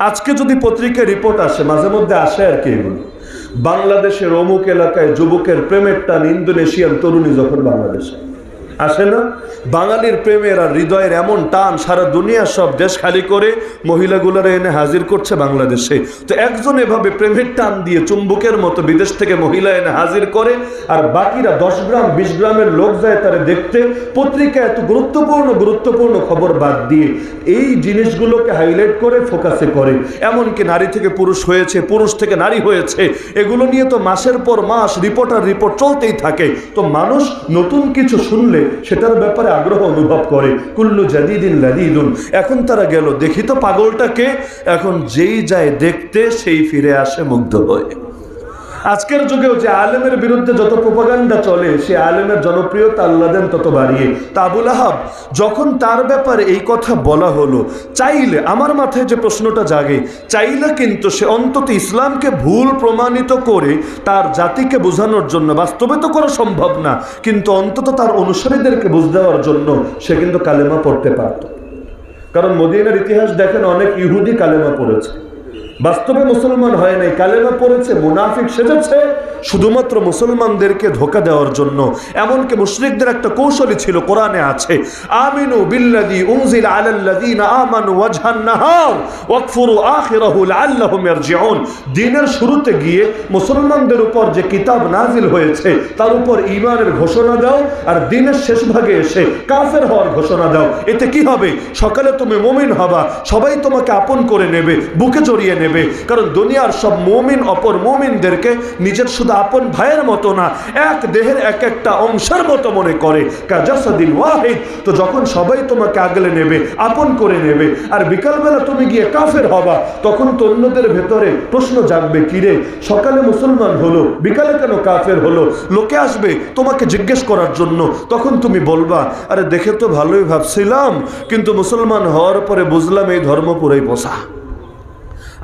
আজকে যদি পত্রিকায় রিপোর্ট আসে, মাঝে মধ্যে আসে আর কি, এগুলো বাংলাদেশের অমুক এলাকায় যুবকের প্রেমের টান ইন্দোনেশিয়ান তরুণী যখন বাংলাদেশে আসে না, বাঙালির প্রেমের আর হৃদয়ের এমন টান সারা দুনিয়ার সব দেশ খালি করে মহিলাগুলোরা এনে হাজির করছে বাংলাদেশে। তো একজন এভাবে প্রেমের টান দিয়ে চুম্বকের মতো বিদেশ থেকে মহিলা এনে হাজির করে, আর বাকিরা 10 গ্রাম 20 গ্রামের লোক যায় তারা দেখতে। পত্রিকা এত গুরুত্বপূর্ণ খবর বাদ দিয়ে এই জিনিসগুলোকে হাইলাইট করে ফোকাসে করে, এমনকি নারী থেকে পুরুষ হয়েছে, পুরুষ থেকে নারী হয়েছে, এগুলো নিয়ে তো মাসের পর মাস রিপোর্ট চলতেই থাকে। তো মানুষ নতুন কিছু শুনলে সেটার ব্যাপারে আগ্রহ অনুভব করে। কুল্লু জাদিদিন লাদিদুন। এখন তারা গেল, দেখি তো পাগলটাকে। এখন যেই যায় দেখতে সেই ফিরে আসে মুগ্ধ হয়ে। আজকের যুগেও যে আলেমের বিরুদ্ধে যত প্রোপাগান্ডা চলে, সে আলেমের জনপ্রিয়তা আল্লাহ দেন তত বাড়িয়ে। তা আবুল আহাব যখন তার ব্যাপারে এই কথা বলা হলো, চাইলে, আমার মাথায় যে প্রশ্নটা জাগে, চাইলে কিন্তু সে অন্তত ইসলামকে ভুল প্রমাণিত করে তার জাতিকে বোঝানোর জন্য, বাস্তবে তো করা সম্ভব না, কিন্তু অন্তত তার অনুসারীদেরকে বুঝ দেওয়ার জন্য সে কিন্তু কালেমা পড়তে পারত। কারণ মদিনার ইতিহাস দেখেন, অনেক ইহুদি কালেমা পড়েছে, বাস্তবে মুসলমান হয় নাই, কালেমা পড়েছে, মুনাফিক সেজেছে শুধুমাত্র মুসলমানদেরকে ধোঁকা দেওয়ার জন্য। এমনকি মুশরিকদের একটা কৌশলই ছিল, কোরআনে আছে, আমিনু বিল্লাযী উনজিলা আলাল্লাযীনা আমানু ওয়াজহান নাহার ওয়াকফুরু আখিরাহু লাআল্লাহুম ইয়ারজিউন। দিনের শুরুতে গিয়ে মুসলমানদের উপর যে কিতাব নাজিল হয়েছে তার উপর ঈমানের ঘোষণা দাও, আর দিনের শেষ ভাগে এসে কাফের হওয়ার ঘোষণা দাও। এতে কি হবে? সকালে তুমি মুমিন হবা, সবাই তোমাকে আপন করে নেবে, বুকে জড়িয়ে নেবে। কারণ দুনিয়ার সব মুমিন অপর মুমিনদেরকে নিজের শুধু আপন ভাইয়ের মতো না, এক দেহের এক একটা অংশের মতো মনে করে, কাজাসাদিন ওয়াহিদ। তো যখন সবাই তোমাকে আগলে নেবে, আপন করে নেবে, আর বিকালবেলা তুমি গিয়ে কাফের হবা, তখন তো অন্যদের ভেতরে প্রশ্ন জাগবে, কিরে সকালে মুসলমান হলো, বিকালে কেন কাফের হলো? লোকে আসবে তোমাকে জিজ্ঞেস করার জন্য, তখন তুমি বলবা, আরে দেখে তো ভালোই ভাবছিলাম, কিন্তু মুসলমান হওয়ার পরে বুঝলাম এই ধর্ম পুরাই পোষা।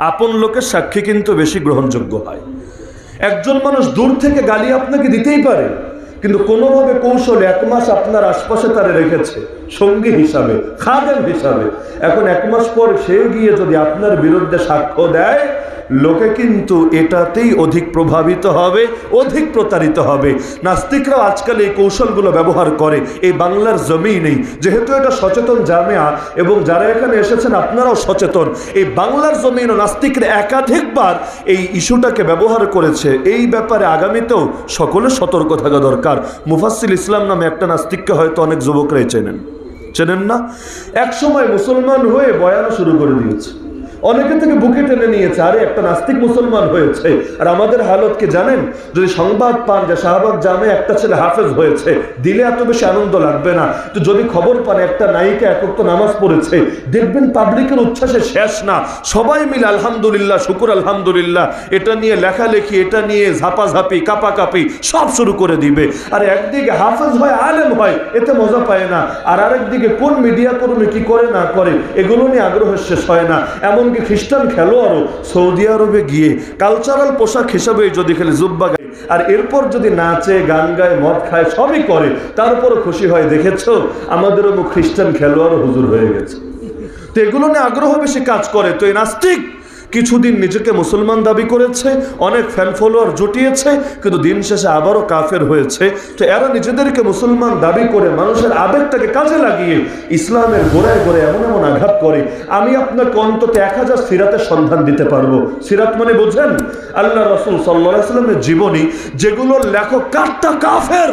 আপন লোকের সাক্ষী কিন্তু বেশি গ্রহণযোগ্য হয়। একজন মানুষ দূর থেকে গালি আপনাকে দিতেই পারে, কিন্তু কোনোভাবে কৌশলে 1 মাস আপনার আশপাশে তারে রেখেছে সঙ্গী হিসাবে, খাদেম হিসাবে। এখন 1 মাস পর সে গিয়ে যদি আপনার বিরুদ্ধে সাক্ষ্য দেয়, লোকে কিন্তু এটাতেই অধিক প্রভাবিত হবে, অধিক প্রতারিত হবে। নাস্তিকরাও আজকাল এই কৌশলগুলো ব্যবহার করে। এই বাংলার জমিনেই, যেহেতু এটা সচেতন জামিয়া এবং যারা এখানে এসেছেন আপনারাও সচেতন, এই বাংলার জমিন ও নাস্তিকরা একাধিকবার এই ইস্যুটাকে ব্যবহার করেছে। এই ব্যাপারে আগামীতেও সকলে সতর্ক থাকা দরকার। মুফাসসিল ইসলাম নামে একটা নাস্তিককে হয়তো অনেক যুবকরাই চেনেন না? এক সময় মুসলমান হয়ে বয়ান শুরু করে দিয়েছে, অনেকে থেকে বুকে টেনে নিয়েছে, আরে একটা নাস্তিক মুসলমান হয়েছে। আর আমাদের হালত কি জানেন? যদি সংবাদ পান যে শাহবাগ জামে একটা ছেলে হাফেজ হয়েছে, দিলে এত বেশি আনন্দ লাগবে না। তো যদি খবর পান একটা নায়িকা একক নামাজ পড়েছে, দেখবেন পাবলিকের উচ্ছ্বাসে শেষ না, সবাই মিলে আলহামদুলিল্লাহ, শুকুর আলহামদুলিল্লাহ, এটা নিয়ে লেখালেখি, এটা নিয়ে ঝাপাঝাপি, কাপাকাপি সব শুরু করে দিবে। আর একদিকে হাফেজ হয়, আলেম হয়, এতে মজা পায় না, আর আরেকদিকে কোন মিডিয়া কর্মী কি করে না করে এগুলো নিয়ে আগ্রহের শেষ হয় না। এমন খ্রিস্টান খেলোয়াড়ও সৌদি আরবে গিয়ে কালচারাল পোশাক হিসাবে যদি খেলে জুব্বা গায়, আর এরপর যদি নাচে, গান গায়, মদ খায়, সবই করে, তারপরও খুশি হয়, দেখেছো আমাদেরও খ্রিস্টান খেলোয়াড় হুজুর হয়ে গেছে। তো এগুলো নিয়ে আগ্রহ বেশি কাজ করে। তো এই নাস্তিক কিছুদিন নিজেকে মুসলমান দাবি করেছে, অনেক ফ্যান ফলোয়ার জুটিয়েছে, কিন্তু দিন শেষে আবারও কাফের হয়েছে। তো এরা নিজেদেরকে মুসলমান দাবি করে মানুষের আবেগটাকে কাজে লাগিয়ে ইসলামের গোড়ায় গোড়ায় এমন আঘাত করে। আমি আপনাকে অন্তত 1000 সিরাতের সন্ধান দিতে পারবো। সিরাত মানে বোঝেন? আল্লাহ রাসূল সাল্লাল্লাহু আলাইহি ওয়াসাল্লামের জীবনী, যেগুলোর লেখক কাট্টা কাফের,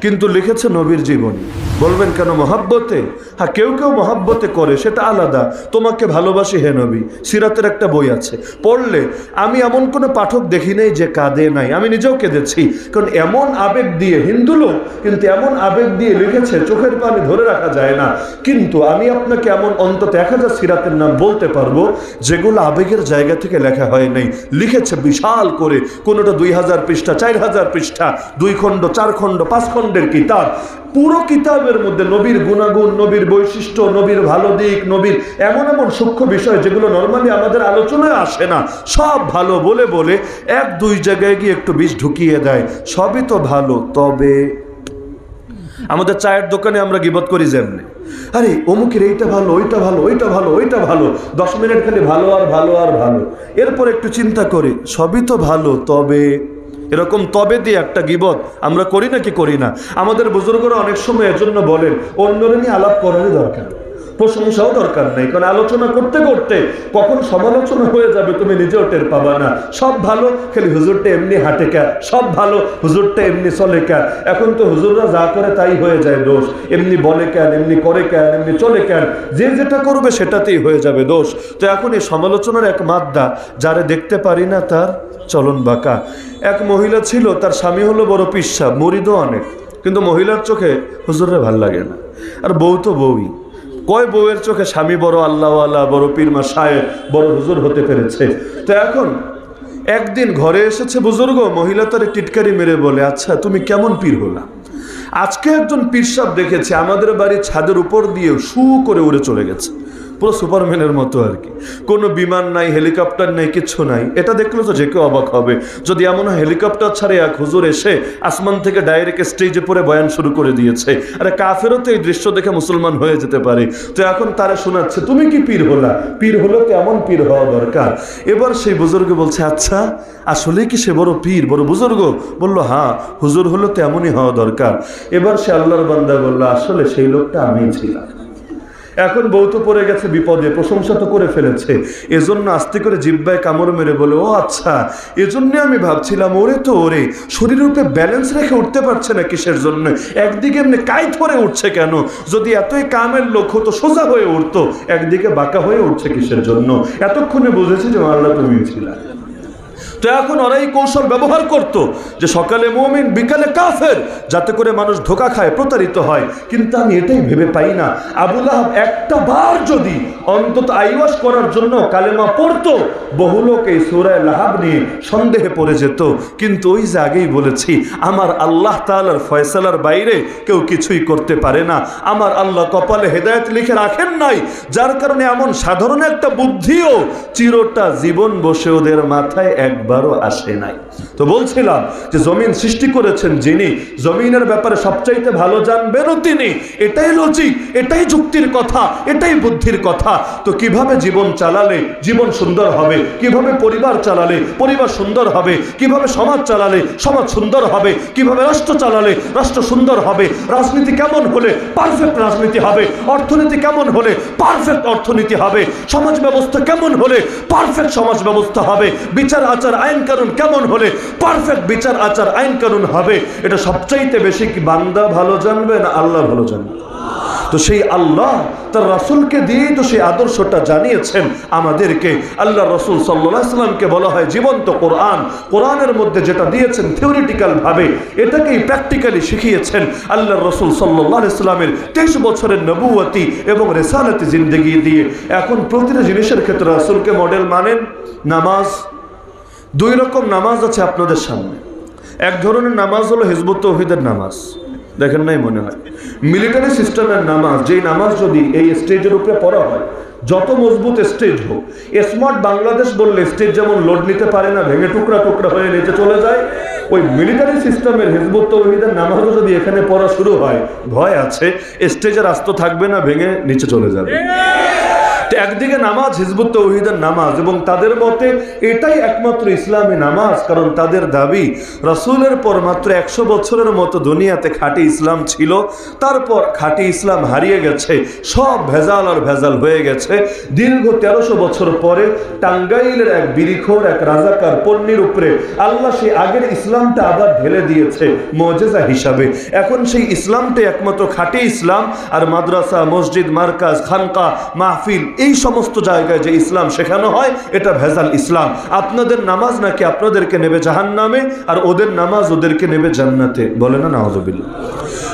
কিন্তু লিখেছে নবীর জীবনী। বলবেন কেন? মহাব্বতে? হ্যাঁ, কেউ মহাব্বতে করে, সেটা আলাদা। তোমাকে ভালোবাসি হে নবী, সিরাতের একটা বই আছে, পড়লে আমি এমন কোনো পাঠক দেখি নাই যে কাঁদে নাই। আমি নিজেও কেঁদেছি, কারণ এমন আবেগ দিয়ে, হিন্দু লোক কিন্তু এমন আবেগ দিয়ে লিখেছে, চোখের পানি ধরে রাখা যায় না। কিন্তু আমি আপনাকে এমন অন্তত 1000 সিরাতের নাম বলতে পারবো যেগুলো আবেগের জায়গা থেকে লেখা হয় নাই, লিখেছে বিশাল করে। কোনোটা 2000 পৃষ্ঠা, 4000 পৃষ্ঠা, 2 খণ্ড, 4 খণ্ড, 5 খণ্ডের কিতাব। পুরো কিতাবের মধ্যে নবীর গুণাগুণ, নবীর বৈশিষ্ট্য, নবীর ভালো দিক, নবীর এমন সূক্ষ্ম বিষয় যেগুলো নর্মালি আমাদের আলোচনায় আসে না, সব ভালো বলে 1-2 জায়গায় গিয়ে একটু বিষ ঢুকিয়ে দেয়। সবই তো ভালো, তবে আমাদের চায়ের দোকানে আমরা গিবত করি যেমনি, আরে অমুকের এইটা ভালো, ওইটা ভালো, ওইটা ভালো, ওইটা ভালো, 10 মিনিট খালি ভালো আর ভালো আর ভালো। এরপর একটু চিন্তা করি সবই তো ভালো, তবে এরকম তবে দিয়ে একটা গিবত আমরা করি নাকি করি না? আমাদের বুজুর্গরা অনেক সময় এজন্য বলেন অন্যরা নিয়ে আলাপ করারই দরকার, প্রশংসাও দরকার নেই, কারণ আলোচনা করতে করতে কখন সমালোচনা হয়ে যাবে তুমি নিজেও টের পাবা না। সব ভালো, খালি হুজুরটা এমনি হাঁটে কা, সব ভালো, হুজুরটা এমনি চলে কা। এখন তো হুজুররা যা করে তাই হয়ে যায় দোষ, এমনি বলে কেন, এমনি করে কেন, এমনি চলে কেন, যে যেটা করবে সেটাতেই হয়ে যাবে দোষ। তো এখন এই সমালোচনার এক মাদ্দা, যারে দেখতে পারি না তার চলন বাঁকা। এক মহিলা ছিল, তার স্বামী হলো বড় পিসা, মুরিদও অনেক, কিন্তু মহিলার চোখে হুজুররা ভাল লাগে না। আর বউ তো বউই, কয় বউয়ের চোখে স্বামী বড় আল্লাহওয়ালা, বড় পীর মাশায়েখ, বড় হুজুর হতে পেরেছে। তো এখন একদিন ঘরে এসেছে বুজুর্গ, মহিলা তার টিটকারি মেরে বলে, আচ্ছা তুমি কেমন পীর হলা? আজকে একজন পীর সাহেব দেখেছে আমাদের বাড়ির ছাদের উপর দিয়ে শু করে উড়ে চলে গেছে, পুরো সুপারম্যানের মতো আর কি। কোনো বিমান নাই, হেলিকপ্টার নাই, কিচ্ছু নাই। এটা দেখলে তো যে কেউ অবাক হবে। যদি এমন হয় হেলিকপ্টার ছাড়ে এক হুজুর এসে আসমান থেকে ডাইরেক্ট স্টেজে পড়ে বয়ান শুরু করে দিয়েছে, আরে কাফেরও তো এই দৃশ্য দেখে মুসলমান হয়ে যেতে পারে। তো এখন তারা শোনাচ্ছে তুমি কি পীর হলা? পীর হলো কেমন পীর হওয়া দরকার? এবার সেই বুজুর্গ বলছে, আচ্ছা আসলে কি সে বড় পীর, বড় বুজুর্গ? বলল হ্যাঁ, হুজুর হলো তেমনই হওয়া দরকার। এবার সে আল্লাহর বান্দা বলল, আসলে সেই লোকটা আমিই ছিলাম। এখন বউ তো পড়ে গেছে বিপদে, প্রশংসা তো করে ফেলেছে, এজন্য আস্তে করে জিহ্বায় কামড় মেরে বলে, ও আচ্ছা এজন্য আমি ভাবছিলাম ওরে তো ওরে শরীরের উপরে ব্যালেন্স রেখে উঠতে পারছে না কিসের জন্য, একদিকে এমনি কাইত হয়ে উঠছে কেন? যদি এতই কামের লোক হতো সোজা হয়ে উঠতো, একদিকে বাঁকা হয়ে উঠছে কিসের জন্য? এতক্ষণে বুঝেছি যে আল্লাহ তুমি ছিলা। তো এখন ওরাই কৌশল ব্যবহার করত যে সকালে মুমিন বিকালে কাফের, যাতে করে মানুষ ধোঁকা খায়, প্রতারিত হয়। কিন্তু আমি এটাই ভেবে পাই না, আবু লাহাব একটা বার যদি অন্তত আইওয়াস করার জন্য কালেমা পড়তো, বহু লোক এই সূরা লাহাব নিয়ে সন্দেহে পড়ে যেত। কিন্তু ওই যে আগেই বলেছি, আমার আল্লাহ তাআলার ফয়সালার বাইরে কেউ কিছুই করতে পারে না। আমার আল্লাহ কপালে হেদায়েত লিখে রাখেন নাই, যার কারণে এমন সাধারণ একটা বুদ্ধিও চিরটা জীবন বসে ওদের মাথায় একবারও আসে নাই। তো বলছিলাম যে জমিন সৃষ্টি করেছেন যিনি, জমিনের ব্যাপারে সবচাইতে ভালো জানবেনও তিনি। এটাই লজিক, এটাই যুক্তির কথা, এটাই বুদ্ধির কথা। তো কিভাবে জীবন চালালে জীবন সুন্দর হবে, কিভাবে পরিবার চালালে পরিবার সুন্দর হবে, কিভাবে সমাজ চালালে সমাজ সুন্দর হবে, কিভাবে রাষ্ট্র চালালে রাষ্ট্র সুন্দর হবে, রাজনীতি কেমন হলে পারফেক্ট রাজনীতি হবে, অর্থনীতি কেমন হলে পারফেক্ট অর্থনীতি হবে, সমাজ ব্যবস্থা কেমন হলে পারফেক্ট সমাজ ব্যবস্থা হবে, বিচার আচার আইন কানুন কেমন হলে পারফেক্ট বিচার আচার আইন কানুন হবে, এটা সবচাইতে বেশি কি বান্দা ভালো জানবে না আল্লাহ ভালো জানবে? তো সেই আল্লাহ তার রাসূলকে দিয়ে তো সেই আদর্শটা জানিয়েছেন আমাদেরকে। আল্লাহ রাসূল সাল্লাল্লাহু আলাইহি সাল্লামকে বলা হয় জীবন্ত কোরআন। কোরআনের মধ্যে যেটা দিয়েছেন থিওরিটিক্যাল ভাবে, এটাকেই প্র্যাকটিক্যালি শিখিয়েছেন আল্লাহ রাসূল সাল্লাল্লাহু আলাইহি সাল্লামের 23 বছরের নবুয়তি এবং রিসালাতি জিন্দেগি দিয়ে। এখন প্রতিটা জিনিসের ক্ষেত্রে রাসূলকে মডেল মানেন। নামাজ, দুই রকম নামাজ আছে আপনাদের সামনে। এক ধরনের নামাজ হলো হিজবুত তাওহীদের নামাজ, দেখেন নাই মনে হয়, মিলিটারি সিস্টেমের নামাজ। যেই নামাজ যদি এই স্টেজের উপরে পড়া হয়, যত মজবুত স্টেজ হোক, স্মার্ট বাংলাদেশ বললে স্টেজ যেমন লোড নিতে পারে না, ভেঙে টুকরা টুকরা হয়ে নিচে চলে যায়, ওই মিলিটারি সিস্টেমের হিজবুত তাওহীদের নামাজও যদি এখানে পড়া শুরু হয়, ভয় আছে স্টেজের আস্ত থাকবে না, ভেঙে নিচে চলে যাবে। একদিকে নামাজ হিজবুত তাওহীদের নামাজ, এবং তাদের মতে এটাই একমাত্র ইসলামী নামাজ, কারণ তাদের দাবি রাসূলের পর মাত্র 100 বছরের মতো দুনিয়াতে খাঁটি ইসলাম ছিল, তারপর খাঁটি ইসলাম হারিয়ে গেছে, সব ভেজাল আর ভেজাল হয়ে গেছে। দীর্ঘ 1300 বছর পরে টাঙ্গাইলের এক বিরিখোর এক রাজাকার পন্নীর উপরে আল্লাহ সেই আগের ইসলামটা আবার ঢেলে দিয়েছে মুজিজা হিসাবে। এখন সেই ইসলামটাই একমাত্র খাঁটি ইসলাম। আর মাদ্রাসা, মসজিদ, মার্কাজ, খানকা, মাহফিল, এই সমস্ত জায়গায় যে ইসলাম শেখানো হয় এটা ভেজাল ইসলাম। আপনাদের নামাজ নাকি আপনাদেরকে নেবে জাহান্নামে, আর ওদের নামাজ ওদেরকে নেবে জান্নাতে, বলে না নাউযুবিল্লাহ।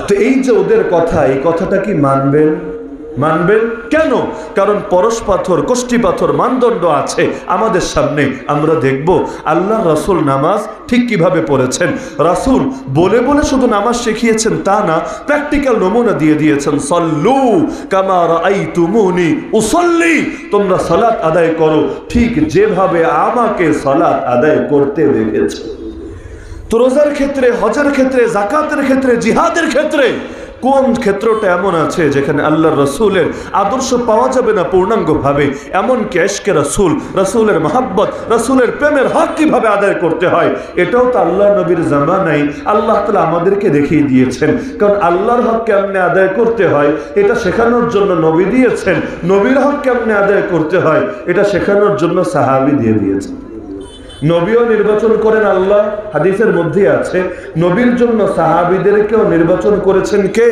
তো এই যে ওদের কথা, এই কথাটা কি মানবেন? মানবেন কেন? কারণ পরশ পাথর, কষ্টি পাথর মানদণ্ড আছে আমাদের সামনে। আমরা দেখব আল্লাহ রাসূল নামাজ ঠিক কিভাবে পড়েছেন। রাসূল বলে বলে শুধু নামাজ শিখিয়েছেন তা না, প্র্যাকটিক্যাল নমুনা দিয়ে দিয়েছেন। সল্লু কামা রাআইতুমুনি উসাল্লি, তোমরা সালাত আদায় করো ঠিক যেভাবে আমাকে সালাত আদায় করতে দেখেছো। তো রোজার ক্ষেত্রে, হজের ক্ষেত্রে, যাকাতের ক্ষেত্রে, জিহাদের ক্ষেত্রে কোন ক্ষেত্রটা এমন আছে যেখানে আল্লাহর রসুলের আদর্শ পাওয়া যাবে না পূর্ণাঙ্গভাবে, এমনকি ইশকে রাসূল, রাসূলের মহব্বত, রাসূলের প্রেমের হক কিভাবে আদায় করতে হয়, এটাও তো আল্লাহ নবীর জামানায় আল্লাহ তাআলা আমাদেরকে দেখিয়ে দিয়েছেন। কারণ আল্লাহর হক কেমনে আদায় করতে হয় এটা শেখানোর জন্য নবী দিয়েছেন, নবীর হক কেমনে আদায় করতে হয় এটা শেখানোর জন্য সাহাবী দিয়ে দিয়েছেন। নবীও নির্বাচন করেন আল্লাহ, হাদিসের মধ্যে আছে নবীর জন্য সাহাবীদেরকেও নির্বাচন করেছেন কে?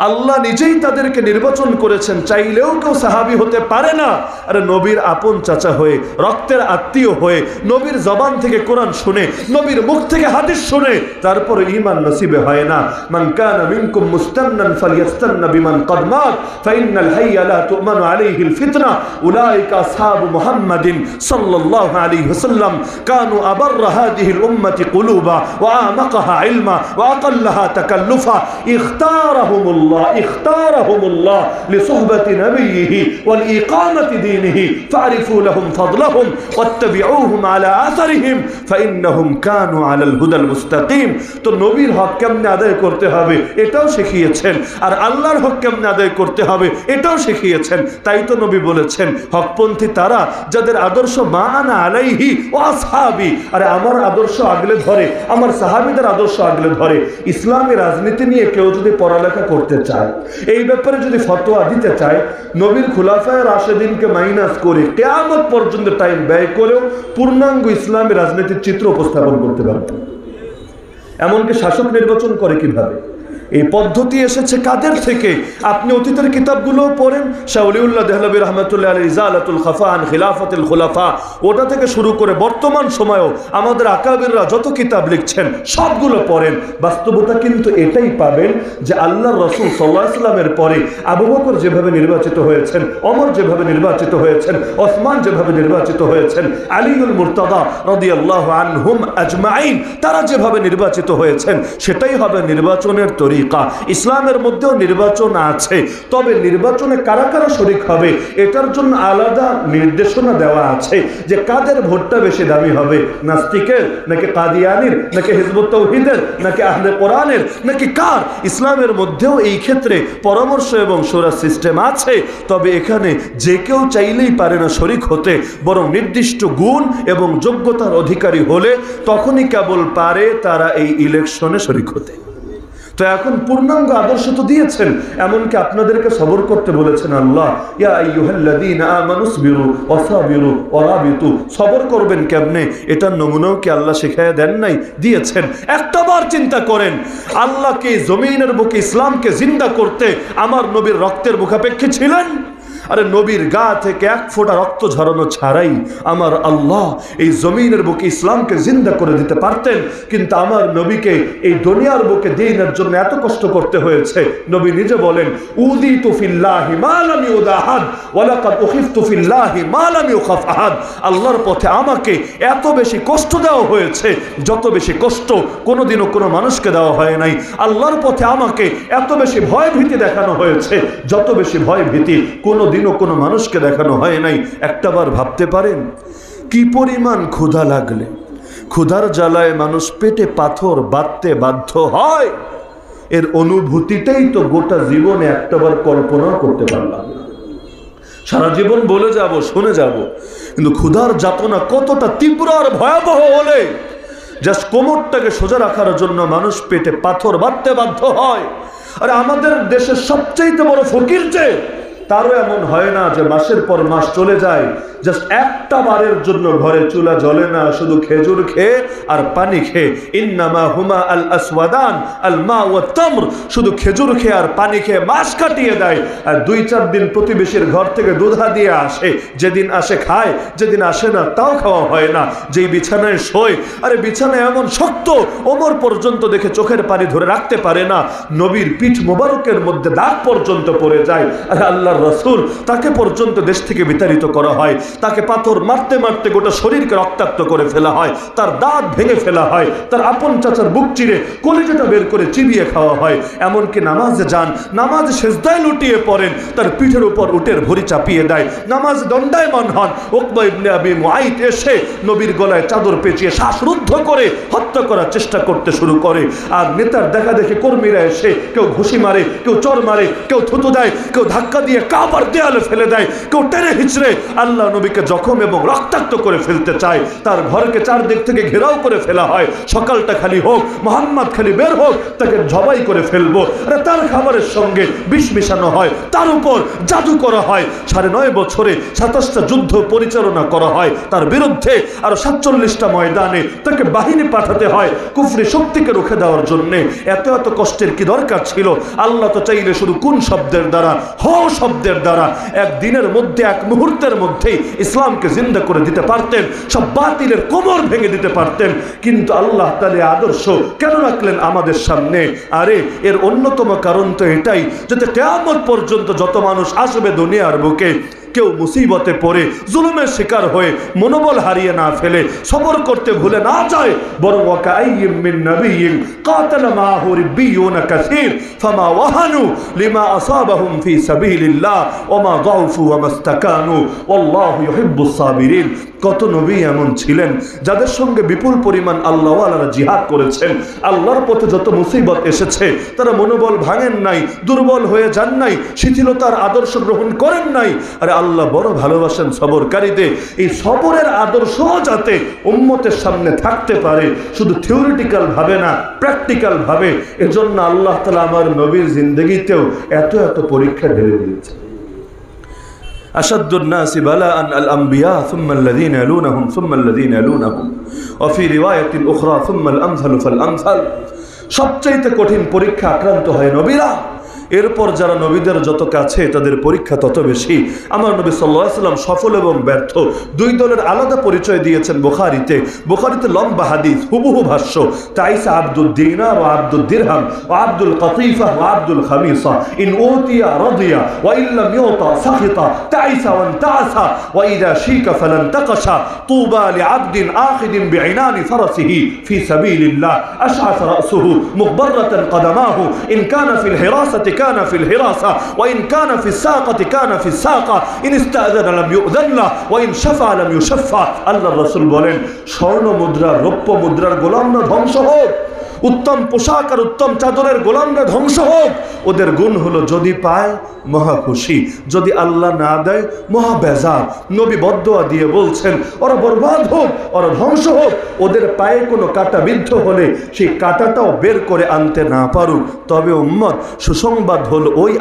আল্লাহ নিজেই তাদেরকে নির্বাচন করেছেন। চাইলেও কেউ সাহাবী হতে পারে না। আরে নবীর আপন চাচা হয়ে, রক্তের আত্মীয় হয়ে, নবীর জবান থেকে কোরআন শুনে, নবীর মুখ থেকে হাদিস শুনে তারপর ঈমান নসিবে হয় না। মান কানা মিনকুম মুস্তান্নান ফালইস্তান্না বিমান ক্বাদ মাত ফাইন্নাল হাইয়া লা তু'মানু আলাইহিল ফিতনা উলাইকা আসহাবু মুহাম্মাদিন সাল্লাল্লাহু আলাইহি ওয়াসাল্লাম কানু আবাররা হাদিহিল উম্মতি কুলুবা ওয়া আমাকাহা ইলমা ওয়া আকাল্লাহা তাকাল্লুফা اختارهم الله لصحبة نبيه والإقامة دينه فاعرفوا لهم فضلهم واتبعوهم على آثارهم فإنهم كانوا على الهدى المستقيم। তো নবীর হক কেমনে আদায় করতে হবে এটাও শিখিয়েছেন, আর আল্লাহর হক কেমনে আদায় করতে হবে এটাও শিখিয়েছেন। তাই তো নবী বলেছেন হকপন্থী তারা যাদের আদর্শ মা আনা আলাইহি ওয়া আসহাবি, আরে আমার আদর্শ আগলে ধরে, আমার সাহাবীদের আদর্শ আগলে ধরে। ইসলামী রাজনীতি নিয়ে কেউ যদি পড়ালেখা করতে চায়, এই ব্যাপারে যদি ফতোয়া দিতে চায়, নবীর খুলাফায়ে রাশেদিনকে মাইনাস করে কিয়ামত পর্যন্ত টাইম ব্যয় করেও পূর্ণাঙ্গ ইসলামী রাজনীতির চিত্র উপস্থাপন করতে পারবে। এমনকি শাসক নির্বাচন করে কিভাবে, এই পদ্ধতি এসেছে কাদের থেকে? আপনি অতীতের কিতাবগুলো পড়েন, শাহ ওলিউল্লাহ দেহলভী রহমাতুল্লাহ আলাইহি ইজালাতুল খাফা আন খিলাফাতিল খুলাফা, ওটা থেকে শুরু করে বর্তমান সময়েও আমাদের আকাবিররা যত কিতাব লিখছেন সবগুলো পড়েন। বাস্তবতা কিন্তু এটাই পাবেন যে আল্লাহর রাসূল সাল্লাল্লাহু আলাইহি ওয়াসাল্লামের পরে আবু বকর যেভাবে নির্বাচিত হয়েছেন, ওমর যেভাবে নির্বাচিত হয়েছেন, ওসমান যেভাবে নির্বাচিত হয়েছেন, আলীউল মুরতাদা রাদিয়াল্লাহু আনহুম আজমাইন তারা যেভাবে নির্বাচিত হয়েছেন, সেটাই হবে নির্বাচনের তরিকা। ইসলামের মধ্যেও নির্বাচন আছে, তবে নির্বাচনে কারা কারা শরীক হবে এটার জন্য আলাদা নির্দেশনা দেওয়া আছে যে কাদের ভোটটা বেশি দামি হবে, নাস্তিকের নাকি কাদিয়ানির নাকি হিজবুত তাওহীদের নাকি আহলে কোরআনের নাকি কার। ইসলামের মধ্যেও এই ক্ষেত্রে পরামর্শ এবং শূরা সিস্টেম আছে। তবে এখানে যে কেউ চাইলেই পারে না শরীক হতে, বরং নির্দিষ্ট গুণ এবং যোগ্যতার অধিকারী হলে তখনই কেবল পারে তারা এই ইলেকশনে শরীক হতে। তো এখন পূর্ণাঙ্গ আদর্শ তো দিয়েছেন, এমনকি আপনাদেরকে সবর করতে বলেছেন আল্লাহ, ইয়া আইয়ুহাল্লাযীনা আমানুসবিরু ওয়াসাবিরু ওয়ারাবিতু। সবর করবেন কেমনে এটার নমুনাও কি আল্লাহ শিখায়া দেন নাই? দিয়েছেন। একটাবার চিন্তা করেন, আল্লাহকে জমিনের বুকে ইসলামকে জিন্দা করতে আমার নবীর রক্তের মুখাপেক্ষী ছিলেন? আরে নবীর গা থেকে এক ফোঁটা রক্ত ঝরানো ছাড়াই আমার আল্লাহ এই জমিনের বুকে ইসলামকে জিন্দা করে দিতে পারতেন, কিন্তু আমার নবীকে এই দুনিয়ার বুকে দ্বীনের জন্য এত কষ্ট করতে হয়েছে। নবী নিজে বলেন, উযীতু ফিল্লাহি মা লাম ইউদা আহাদ ওয়া লাকাদ উখিফতু ফিল্লাহি মা লাম ইউখাফ আহাদ। আল্লাহর পথে আমাকে এত বেশি কষ্ট দেওয়া হয়েছে যত বেশি কষ্ট কোনোদিনও কোনো মানুষকে দেওয়া হয় নাই। আল্লাহর পথে আমাকে এত বেশি ভয় ভীতি দেখানো হয়েছে যত বেশি ভয় ভীতি কোনোদিনও কোনো মানুষকে দেখানো হয় নাই। একটাবার ভাবতে পারেন কি পরিমাণ ক্ষুধা লাগলে, ক্ষুধার জ্বালায় মানুষ পেটে পাথর বাঁধতে বাধ্য হয়, এর অনুভূতিটাই তো গোটা জীবনে একটাবার কল্পনা করতে পারলাম না। সারা জীবন বলে যাব, শুনে যাব, কিন্তু ক্ষুধার যাতনা কতটা তীব্র আর ভয়াবহ হলে জাস্ট কোমরটাকে সোজা রাখার জন্য মানুষ পেটে পাথর বাঁধতে বাধ্য হয়। আর আমাদের দেশের সবচেয়ে বড় ফকির যে, তারও এমন হয় না যে মাসের পর মাস চলে যায় জাস্ট একটা বারের জন্য ঘরে চুলা জ্বলে না, শুধু খেজুর খেয়ে আর পানি খেয়ে। ইন্নামা হুমা আল আসওয়াদান আল মা ওয়া তামর, শুধু খেজুর খেয়ে আর পানি খেয়ে মাস কাটিয়ে দেয়। আর 2-4 দিন প্রতিবেশীর ঘর থেকে দুধা দিয়ে আসে, যেদিন আসে খায়, যেদিন আসে না তাও খাওয়া হয় না। যেই বিছানায় শোয়, আরে বিছানায় এমন শক্ত ওমর পর্যন্ত দেখে চোখের পানি ধরে রাখতে পারে না, নবীর পিঠ মোবারকের মধ্যে দাগ পর্যন্ত পড়ে যায়। আর আল্লাহর আল্লাহর রাসূল তাকে পর্যন্ত দেশ থেকে বিতাড়িত করা হয়, তাকে পাথর মারতে মারতে গোটা শরীরকে রক্তাক্ত করে ফেলা হয়, তার দাঁত ভেঙে ফেলা হয়, তার আপন চাচার বুক চিরে কলিজাটা বের করে চিবিয়ে খাওয়া হয়। এমনকি নামাজে যান, নামাজ সেজদায় লুটিয়ে পড়েন, তার পিঠের উপর উটের ভরি চাপিয়ে দেয়, নামাজ দণ্ডায়মান হন। উকবা ইবনে আবি মুআইত এসে নবীর গলায় চাদর পেঁচিয়ে শ্বাসরুদ্ধ করে হত্যা করার চেষ্টা করতে শুরু করে। আর নেতার দেখা দেখে কর্মীরা এসে কেউ ঘুষি মারে, কেউ চর মারে, কেউ থুতু দেয়, কেউ ধাক্কা দিয়ে কাবার দেয়ালে ফেলে দেয়, কেউ টেনে হিচড়ে আল্লাহ নবীকে জখম এবং রক্তাক্ত করে ফেলতে চায়। তার ঘরকে চারদিক থেকে ঘেরাও করে ফেলা হয়, সকালটা খালি হোক, মোহাম্মদ খালি বের হোক, তাকে জবাই করে ফেলবো। আরে তার খাবারের সঙ্গে বিষ মিশানো হয়, তার উপর জাদু করা হয়। 9.5 বছরে 27টা যুদ্ধ পরিচালনা করা হয় তার বিরুদ্ধে, আর 47টা ময়দানে তাকে বাহিনী পাঠাতে হয় কুফরি শক্তিকে রুখে দেওয়ার জন্য। এত এত কষ্টের কি দরকার ছিল? আল্লাহ তো চাইলে শুধু কোন শব্দের দ্বারা, হ শব্দের দ্বারা একদিনের মধ্যে, এক মুহূর্তের মধ্যেই ইসলামকে জিন্দা করে দিতে পারতেন, সব বাতিলের কোমর ভেঙে দিতে পারতেন। কিন্তু আল্লাহ তাআলা আদর্শ কেন রাখলেন আমাদের সামনে? আরে এর অন্যতম কারণ তো এটাই, যাতে কিয়ামত পর্যন্ত যত মানুষ আসবে দুনিয়ার বুকে, কেউ মুসিবতে পড়ে জুলুমের শিকার হয়ে মনোবল হারিয়ে না ফেলে, সবর করতে ভুলে না যায়, বরং ওয়াকাইয়্যিম মিন নাবিয়্যিন কাতালা মাআহু রিব্বিয়ুন কাসীর ফামা ওয়াহানু লিমা আসাবাহুম ফি সাবিলিল্লাহ ওয়া মা যাউফু ওয়া মাস্তাকানু ওয়াল্লাহু ইউহিব্বুস সাবিরিন। কত নবী এমন ছিলেন যাদের সঙ্গে বিপুল পরিমাণ আল্লাহওয়ালারা জিহাদ করেছেন, আল্লাহর পথে যত মুসিবত এসেছে তারা মনোবল ভাঙেন নাই, দুর্বল হয়ে যান নাই, শিথিলতার আদর্শ গ্রহণ করেন নাই। আরে আল্লাহ বড় ভালোবাসেন সবরকারীদের। এই সবরের আদর্শ যাতে উম্মতের সামনে থাকতে পারে, শুধু থিওরিটিক্যাল ভাবে না, প্র্যাকটিক্যাল ভাবে, এজন্য আল্লাহ তাআলা আমার নবীর জিন্দেগিতেও এত এত পরীক্ষা ঢেলে দিয়েছে। أشد الناس بلاء الأنبياء ثم الذين يلونهم ثم الذين يلونهم وفي رواية أخرى ثم الأمثل فالأمثل। সবচেয়ে কঠিন পরীক্ষা আক্রান্ত হয় নবীরা, এরপর যারা নবীদের যত কাছে তাদের পরীক্ষা তত বেশি। আমার নবী সাল্লাল্লাহু আলাইহি ওয়াসাল্লাম সফল এবং ব্যর্থ দুই দলের আলাদা পরিচয় দিয়েছেন বুখারীতে লম্বা হাদিস, হুবহু ভাষ্য। তাইসা আব্দুদ দিনার ওয়া আব্দুদ দিরহাম ওয়া আব্দুল কাতিফা ওয়া আব্দুল খামিসা ইন উতিয়া রাদিয়া ওয়া ইন লাম ইউতা সাখিতা তাইসা ওয়া তাসা ওয়া ইযা শিকা ফালান তাকাশা তুবা লিআবদিন আখিদিন বিইনানি ফারাসিহি ফি সাবিলিল্লাহ আশআসা রাসুহু মুগবারাতান কদামাহু ইন কানা ফিল হিরাসাতি كان في الحراسة وإن كان في الساقة كان في الساقة إن استأذن لم يؤذن له وإن شفع لم يشفع। আল্লাহর রাসূল বলেন, স্বর্ণ মুদ্রা, রৌপ্য মুদ্রার গোলামরা ধ্বংস হোক, উত্তম পোশাক আর উত্তম চাদরের গোলামরা ধ্বংস হোক। ওদের গুণ হলো যদি পায় মহা খুশি, যদি আল্লাহ না দেয় মহা বেজার। নবী বদদুয়া দিয়ে বলছেন ওরা বরবাদ হোক, ওরা ধ্বংস হোক। ওদের পায়ে কোনো কাঁটা বিদ্ধ হলে সেই কাঁটাটাও বের করে আনতে না পারুক। তবে উম্মত, সুসংবাদ হলো ওই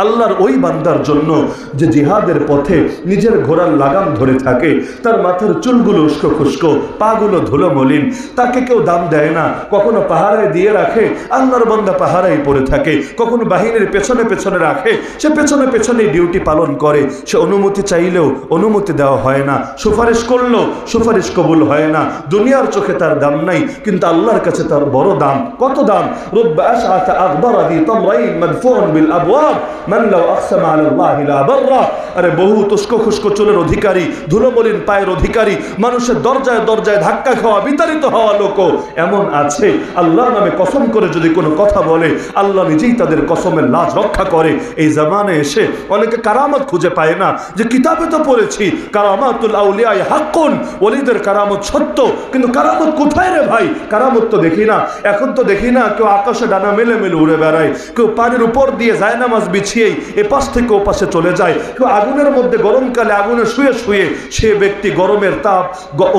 আল্লাহর ওই বান্দার জন্য যে জিহাদের পথে নিজের ঘোড়ার লাগাম ধরে থাকে, তার মাথার চুলগুলো উস্কো খুস্কো, পাগুলো ধুলো মলিন, তাকে কেউ দাম দেয় না, কখনো পাহারায় দিয়ে রাখে, আল্লাহর বান্দা পাহারায় পড়ে থাকে, কখনো বাহিনীর পেছনে পেছনে রাখে, সে পেছনে পেছনে ডিউটি পালন করে। সে অনুমতি চাইলেও অনুমতি দেওয়া হয় না, সুপারিশ করলেও সুপারিশ কবুল হয় না। দুনিয়ার চোখে তার দাম নাই, কিন্তু আল্লাহর কাছে তার বড় দাম। কত দাম! রুব্বা আশআতা আকবারা দি তামরাইন মাদফুন বিল আবওয়াব মান লাউ আকসামা আলাল্লাহি লা বাররা। আরে বহু তুস্কো খুস্কো চুলের অধিকারী, ধুলোমলিন পায়ের অধিকারী, মানুষের দরজায় দরজায় ধাক্কা খাওয়া, বিতাড়িত হওয়া লোকও এমন আছে, আল্লাহর নামে কসম করে যদি কোনো কথা বলে আল্লাহ নিজেই তাদের কসমের লাজ রক্ষা করে। এই জামানে এসে অনেকে কারামত খুঁজে পায় না, যে কিতাবে তো পড়েছি কারামাতুল আউলিয়া হাক্কুন, ওলিদের কারামত সত্য, কিন্তু কারামত কোথায় রে ভাই? কারামত তো দেখি না। এখন তো দেখি না কেউ আকাশে ডানা মেলে মেলে উড়ে বেড়ায়, কেউ পানির উপর দিয়ে জায়নামাজ বিছিয়েই এপাশ থেকে ওপাশে চলে যায়, কেউ আগুনের মধ্যে গরমকালে আগুনে শুয়ে শুয়ে সে ব্যক্তি গরমের তাপ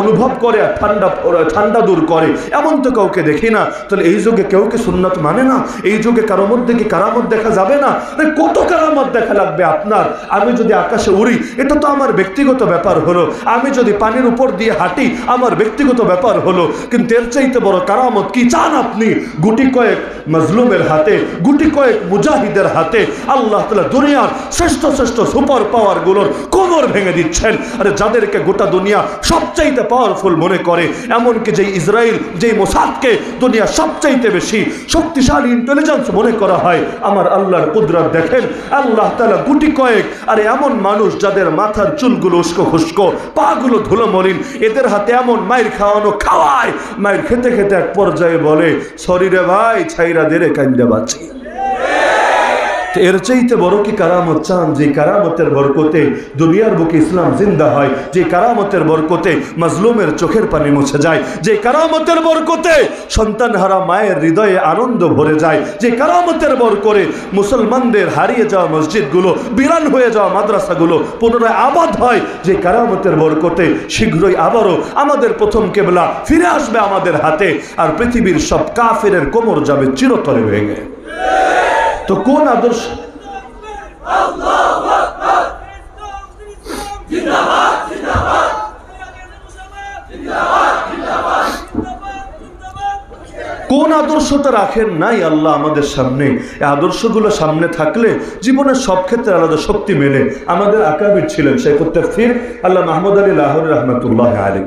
অনুভব করে আর ঠান্ডা দূর করে, এমন তো কাউকে দেখি না। তাহলে এই যুগে কেউ কি সুন্নাত মানে না? এই যুগে কারোর মধ্যে কি কারামত দেখা যাবে না? কত কারামত দেখা লাগবে আপনার। আমি যদি আকাশে উড়ি এটা তো আমার ব্যক্তিগত ব্যাপার হলো, আমি যদি পানির উপর দিয়ে হাঁটি আমার ব্যক্তিগত ব্যাপার হলো, কিন্তু এর চাইতে বড় কারামত কি চান আপনি? গুটি কয়েক মাজলুমের হাতে, গুটি কয়েক মুজাহিদের হাতে আল্লাহ তাআলা দুনিয়ার শ্রেষ্ঠ শ্রেষ্ঠ সুপার পাওয়ার গুলোর কোমর ভেঙে দিচ্ছেন। আরে যাদেরকে গোটা দুনিয়া সবচাইতে পাওয়ারফুল মনে করে, এমনকি যেই ইসরায়েল, যেই মোসাদকে দুনিয়া সবচাইতে বেশি শক্তিশালী ইন্টেলিজেন্স মনে করা হয় আমার আল্লাহর কুদরত দেখেন। আল্লাহ তাআলা গুটি কয়েক আরে এমন মানুষ যাদের মাথার চুলগুলো উস্কো খুস্কো, পাগুলো ধুলো মলিন, এদের হাতে এমন মায়ের খাওয়ানো খাওয়ায়, মায়ের খেতে খেতে এক পর্যায়ে বলে সরি রে ভাই ছাইরা দে রে কান্দে বাঁচি। এর চাইতে বড় কি কারামত চান? যে কারামতের বরকতে দুনিয়ার বুকে ইসলাম জিন্দা হয়, যে কারামতের বরকতে মাজলুমের চোখের পানি মুছে যায়, যে কারামতের বরকতে সন্তানহারা মায়ের হৃদয়ে আনন্দ ভরে যায়, যে কারামতের বরকতে মুসলমানদের হারিয়ে যাওয়া মসজিদগুলো, বিরান হয়ে যাওয়া মাদ্রাসাগুলো পুনরায় আবাদ হয়, যে কারামতের বরকতে শীঘ্রই আবারও আমাদের প্রথম কেবলা ফিরে আসবে আমাদের হাতে, আর পৃথিবীর সব কাফেরের কোমর যাবে চিরতরে ভেঙে। তো কোন আদর্শ? কোন আদর্শটা রাখেন নাই আল্লাহ আমাদের সামনে? এই আদর্শগুলো সামনে থাকলে জীবনের সব ক্ষেত্রে আলাদা শক্তি মেলে। আমাদের আকাবির ছিলেন শাইখুত তাফসীর আল্লাহ মাহমুদ আলী লাহোরী রাহমাতুল্লাহ আলাইহি।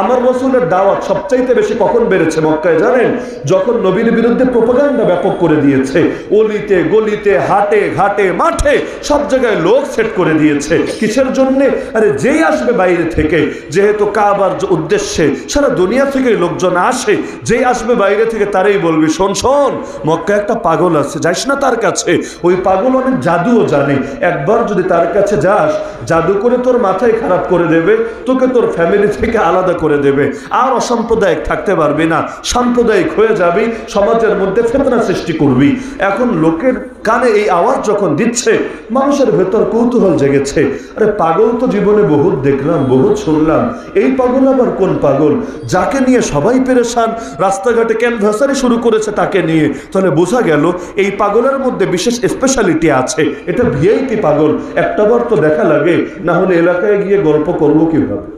আমার রাসূলের দাওয়াত সবচাইতে বেশি কখন বেড়েছে মক্কায় জানেন? যখন নবীর বিরুদ্ধে প্রোপাগান্ডা ব্যাপক করে দিয়েছে, অলিতে গলিতে হাটে ঘাটে মাঠে সব জায়গায় লোক সেট করে দিয়েছে। কিসের জন্যে? আরে যেই আসবে বাইরে থেকে, যেহেতু কাবার উদ্দেশ্যে সারা দুনিয়া থেকে লোকজন আসে, যেই আসবে বাইরে থেকে তারই বলবি শোন শোন মক্কা একটা পাগল আছে, যাইস না তার কাছে, ওই পাগল অনেক জাদুও জানে, একবার যদি তার কাছে যাস জাদু করে তোর মাথায় খারাপ করে দেবে, তোকে তোর ফ্যামিলি থেকে আলাদা করে দেবে, আর অসাম্প্রদায়িক থাকতে পারবি না, সাম্প্রদায়িক হয়ে যাবি, সমাজের মধ্যে ফিতনা সৃষ্টি করবি। এখন লোকের কানে এই আওয়াজ যখন দিচ্ছে মানুষের ভেতর কৌতূহল জেগেছে, আরে পাগল তো জীবনে বহুত দেখলাম বহুত শুনলাম, এই পাগল আবার কোন পাগল যাকে নিয়ে সবাই পেরেশান, রাস্তাঘাটে ক্যানভাসারি শুরু করেছে তাকে নিয়ে? তাহলে বোঝা গেল এই পাগলের মধ্যে বিশেষ স্পেশালিটি আছে, এটা ভিআইপি পাগল, একটাবার তো দেখা লাগে, না হলে এলাকায় গিয়ে গল্প করবো কিভাবে?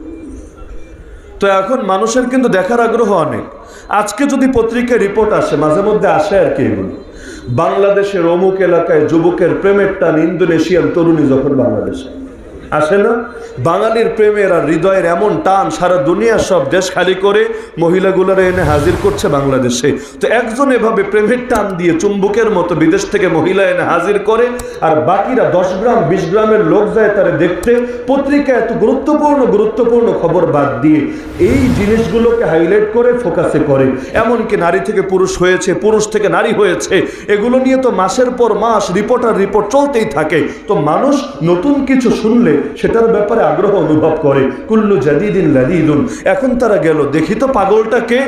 তো এখন মানুষের কিন্তু দেখার আগ্রহ অনেক। আজকে যদি পত্রিকায় রিপোর্ট আসে, মাঝে মধ্যে আসে আর কি, এগুলো বাংলাদেশের অমুক এলাকায় যুবকের প্রেমের টান ইন্দোনেশিয়ান তরুণী যখন বাংলাদেশে আসে না, বাঙালির প্রেমের আর হৃদয়ের এমন টান সারা দুনিয়ার সব দেশ খালি করে মহিলাগুলোরা এনে হাজির করছে বাংলাদেশে। তো একজন এভাবে প্রেমের টান দিয়ে চুম্বকের মতো বিদেশ থেকে মহিলা এনে হাজির করে, আর বাকিরা 10 গ্রাম 20 গ্রামের লোক যায় তারা দেখতে। পত্রিকা এত গুরুত্বপূর্ণ খবর বাদ দিয়ে এই জিনিসগুলোকে হাইলাইট করে ফোকাসে করে, এমনকি নারী থেকে পুরুষ হয়েছে, পুরুষ থেকে নারী হয়েছে, এগুলো নিয়ে তো মাসের পর মাস রিপোর্ট চলতেই থাকে। তো মানুষ নতুন কিছু শুনলে সেটার ব্যাপারে আগ্রহ অনুভব করে। কুল্লু জাদিদিন লাদিদুন। এখন তারা গেল দেখি তো পাগলটাকে।